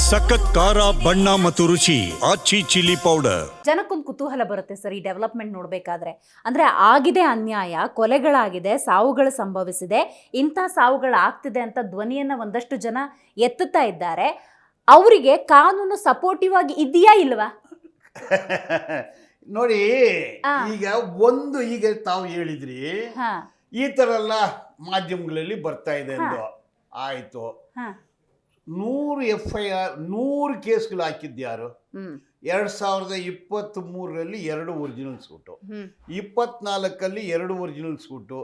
ಸಖತ್ ಖಾರ ಬಣ್ಣ ಮತ್ತು ರುಚಿ ಆಚಿ ಚಿಲ್ಲಿ ಪೌಡರ್. ಜನಕ್ಕೊಂದು ಕುತೂಹಲ ಬರುತ್ತೆ ಸರ್ ಈ ಡೆವಲಪ್ಮೆಂಟ್ ನೋಡಬೇಕಾದ್ರೆ. ಅಂದರೆ ಆಗಿದೆ ಅನ್ಯಾಯ, ಕೊಲೆಗಳಾಗಿದೆ, ಸಾವುಗಳು ಸಂಭವಿಸಿದೆ, ಇಂಥ ಸಾವುಗಳಾಗ್ತಿದೆ ಅಂತ ಧ್ವನಿಯನ್ನು ಒಂದಷ್ಟು ಜನ ಎತ್ತುತ್ತಾ ಇದ್ದಾರೆ. ಅವರಿಗೆ ಕಾನೂನು ಸಪೋರ್ಟಿವ್ ಆಗಿ ಇದೆಯಾ ಇಲ್ವಾ? ನೋಡಿ, ಈಗ ತಾವು ಹೇಳಿದ್ರಿ ಈ ತರ ಎಲ್ಲ ಮಾಧ್ಯಮಗಳಲ್ಲಿ ಬರ್ತಾ ಇದೆ ಎಂದು ಆಯ್ತು. 100 FIR 100 ಕೇಸ್ಗಳು ಹಾಕಿದ್ಯಾರು? 2023ರಲ್ಲಿ 2 ಒರಿಜಿನಲ್ ಸೂಟು, 24ಅಲ್ಲಿ 2 ಒರಿಜಿನಲ್ ಸೂಟು,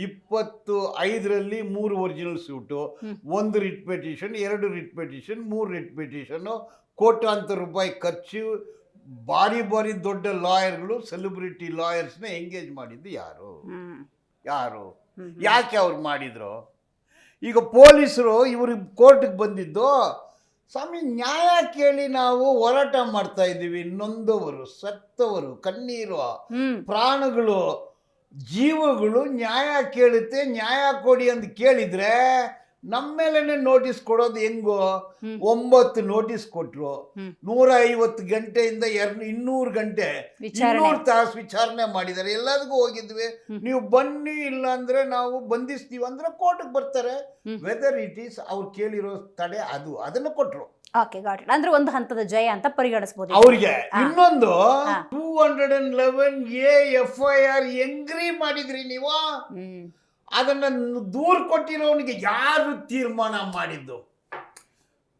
25ರಲ್ಲಿ 3 original suit, 1 writ petition, 2 writ petition, 3 writ petition, ಕೋಟ್ಯಾಂತರ ರೂಪಾಯಿ ಖರ್ಚು. ಭಾರಿ ದೊಡ್ಡ ಲಾಯರ್ಗಳು, ಸೆಲೆಬ್ರಿಟಿ ಲಾಯರ್ಸ್ನ ಎಂಗೇಜ್ ಮಾಡಿದ್ದು ಯಾರು? ಯಾಕೆ ಅವ್ರು ಮಾಡಿದ್ರು? ಈಗ ಪೊಲೀಸರು ಇವ್ರಿಗೆ ಕೋರ್ಟ್ಗೆ ಬಂದಿದ್ದು, ಸ್ವಾಮಿ ನ್ಯಾಯ ಕೇಳಿ ನಾವು ಹೋರಾಟ ಮಾಡ್ತಾ ಇದ್ದೀವಿ, ನೊಂದವರು, ಸತ್ತವರು, ಕಣ್ಣೀರು, ಪ್ರಾಣಗಳು, ಜೀವಗಳು ನ್ಯಾಯ ಕೇಳುತ್ತೆ, ನ್ಯಾಯ ಕೊಡಿ ಅಂತ ಕೇಳಿದ್ರೆ ನಮ್ಮ ಮೇಲೇನೆ ನೋಟಿಸ್ ಕೊಡೋದು ಹೆಂಗೋ? 9 ನೋಟಿಸ್ ಕೊಟ್ರು, 150 ಗಂಟೆಯಿಂದ 200 ಗಂಟೆ, 200 ತಾಸು ವಿಚಾರಣೆ ಮಾಡಿದ್ದಾರೆ. ಎಲ್ಲದಕ್ಕೂ ಹೋಗಿದ್ವಿ, ನೀವು ಬನ್ನಿ, ಇಲ್ಲ ಅಂದ್ರೆ ನಾವು ಬಂಧಿಸ್ತೀವಿ ಅಂದ್ರೆ ಕೋರ್ಟ್ಗೆ ಬರ್ತಾರೆ. ವೆದರ್ ಇಟ್ ಈಸ್ ಅವ್ರು ಕೇಳಿರೋ ತಡೆ ಅದನ್ನು ಕೊಟ್ರು. ಅಂದ್ರೆ ಒಂದು ಹಂತದ ಜಯ ಅಂತ ಪರಿಗಣಿಸಬಹುದು ಅವ್ರಿಗೆ. ಇನ್ನೊಂದು 211A FIR ಎಂಗ್ರಿ ಮಾಡಿದ್ರಿ ನೀವು. ಅದನ್ನ ದೂರು ಕೊಟ್ಟಿರೋನಿಗೆ ಯಾರು ತೀರ್ಮಾನ ಮಾಡಿದ್ದು?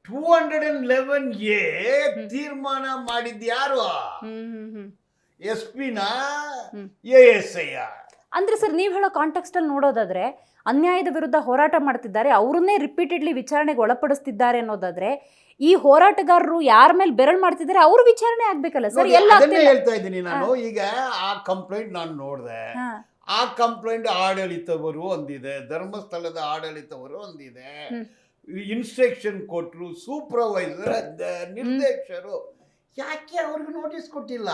211A ತೀರ್ಮಾನ ಮಾಡಿದ್ದು ಯಾರು? SP ನ ASI? ಅಂದ್ರೆ ಸರ್, ನೀವು ಹೇಳೋ ಕಾಂಟೆಕ್ಸ್ಟ್ ಅಲ್ಲಿ ನೋಡೋದಾದ್ರೆ, ಅನ್ಯಾಯದ ವಿರುದ್ಧ ಹೋರಾಟ ಮಾಡ್ತಿದ್ದಾರೆ, ಅವ್ರನ್ನೇ ರಿಪೀಟೆಡ್ಲಿ ವಿಚಾರಣೆಗೆ ಒಳಪಡಿಸ್ತಿದ್ದಾರೆ ಅನ್ನೋದಾದ್ರೆ, ಈ ಹೋರಾಟಗಾರರು ಯಾರ ಮೇಲೆ ಬೆರಳು ಮಾಡ್ತಿದ್ದಾರೆ ಅವ್ರ ವಿಚಾರಣೆ ಆಗ್ಬೇಕಲ್ಲ ಸರ್? ಹೇಳ್ತಾ ಇದ್ದೀನಿ ನಾನು. ಈಗ ಆ ಕಂಪ್ಲೇಂಟ್ ನಾನು ನೋಡಿದೆ. ಆ ಕಂಪ್ಲೇಂಟ್ ಆಡಳಿತವರು ಒಂದಿದೆ, ಧರ್ಮಸ್ಥಳದ ಆಡಳಿತವರು ಒಂದಿದೆ, ಇನ್ಸ್ಟ್ರಕ್ಷನ್ ಕೊಟ್ಟರು, ಸೂಪರ್ವೈಸರ್, ನಿರ್ದೇಶಕರು. ಯಾಕೆ ಅವ್ರಿಗೆ ನೋಟಿಸ್ ಕೊಟ್ಟಿಲ್ಲ?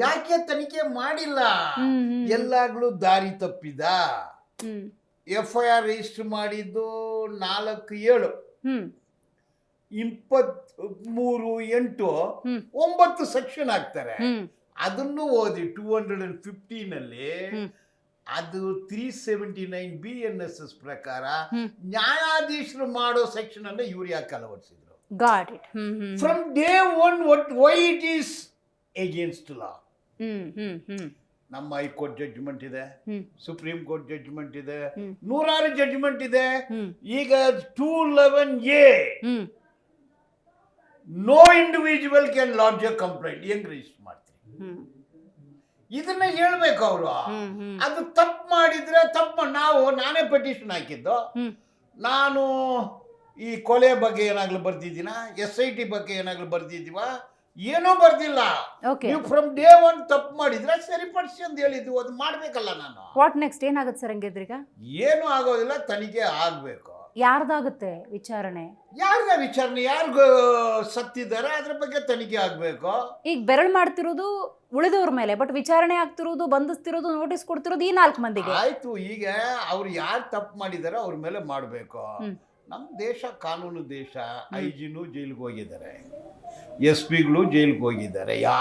ಯಾಕೆ ತನಿಖೆ ಮಾಡಿಲ್ಲ? ಎಲ್ಲಾಗ್ಲೂ ದಾರಿ ತಪ್ಪಿದ. FIR ರಿಜಿಸ್ಟರ್ ಮಾಡಿದ್ದು 4/7, 23/8 9 ಸೆಕ್ಷನ್ ಹಾಕ್ತಾರೆ. ಅದನ್ನು ಓದಿ 215ನಲ್ಲಿ ಅದು 379 BNSS ಪ್ರಕಾರ ನ್ಯಾಯಾಧೀಶರು ಮಾಡೋ ಸೆಕ್ಷನ್ ಅನ್ನ ಇವ್ರು ಯಾಕೆ ಅಳವಡಿಸಿದ್ರು? From day one why it is against law. ನಮ್ಮ ಹೈಕೋರ್ಟ್ ಜಡ್ಜ್ಮೆಂಟ್ ಇದೆ, ಸುಪ್ರೀಂ ಕೋರ್ಟ್ ಜಡ್ಜ್ಮೆಂಟ್ ಇದೆ, 100 ಜಡ್ಜ್ಮೆಂಟ್ ಇದೆ. ಈಗ 211A no individual can lodge a complaint ಹೆಂಗ್ ರಿಜಿಸ್ಟರ್ ಮಾಡ್ತೀವಿ? ಇದನ್ನ ಹೇಳ್ಬೇಕು ಅವರು. ಅದು ತಪ್ಪು ಮಾಡಿದ್ರೆ ನಾನೇ ಪೆಟಿಷನ್ ಹಾಕಿದ್ದು. ನಾನು ಈ ಕೊಲೆ ಬಗ್ಗೆ ಏನಾಗ್ಲೂ ಬರ್ದಿದ್ದೀನ, SIT ಬಗ್ಗೆ ಏನಾಗ್ಲೂ ಬರ್ದಿದ್ದೀವ? ಏನೂ ಬರ್ದಿಲ್ಲ. ನೀವು ಫ್ರಮ್ ಡೇ ಒನ್ ತಪ್ಪು ಮಾಡಿದ್ರೆ ಸರಿಪಡಿಸಿ ಅಂತ ಹೇಳಿದ್ವಿ, ಅದು ಮಾಡ್ಬೇಕಲ್ಲ ನಾನು. What next? ಏನಾಗುತ್ತೆ ಸರ್ ಹಂಗಿದ್ರೆ? ಈಗ ಏನು ಆಗೋದಿಲ್ಲ, ತನಿಖೆ ಆಗ್ಬೇಕು. ಯಾರ್ದಾಗುತ್ತೆ ವಿಚಾರಣೆ? ಯಾರಿಗೂ ಸತ್ತಿದ್ದಾರೆ ಅದ್ರ ಬಗ್ಗೆ ತನಿಖೆ ಆಗ್ಬೇಕು. ಈಗ ಬೆರಳು ಮಾಡ್ತಿರೋದು ಉಳಿದವ್ರ ಮೇಲೆ, ಬಟ್ ವಿಚಾರಣೆ ಆಗ್ತಿರೋದು, ಬಂಧಿಸ್ತಿರೋದು, ನೋಟಿಸ್ ಕೊಡ್ತಿರೋದು ಈ 4 ಮಂದಿಗೆ. ಆಯ್ತು, ಈಗ ಅವ್ರು ಯಾರು ತಪ್ಪು ಮಾಡಿದಾರೆ ಅವ್ರ ಮೇಲೆ ಮಾಡ್ಬೇಕು. ನಮ್ಮ ದೇಶ ಕಾನೂನು ದೇಶ. IG ಜೈಲಿಗೆ ಹೋಗಿದ್ದಾರೆ, SP ಗಳು ಜೈಲಿಗೆ ಹೋಗಿದ್ದಾರೆ.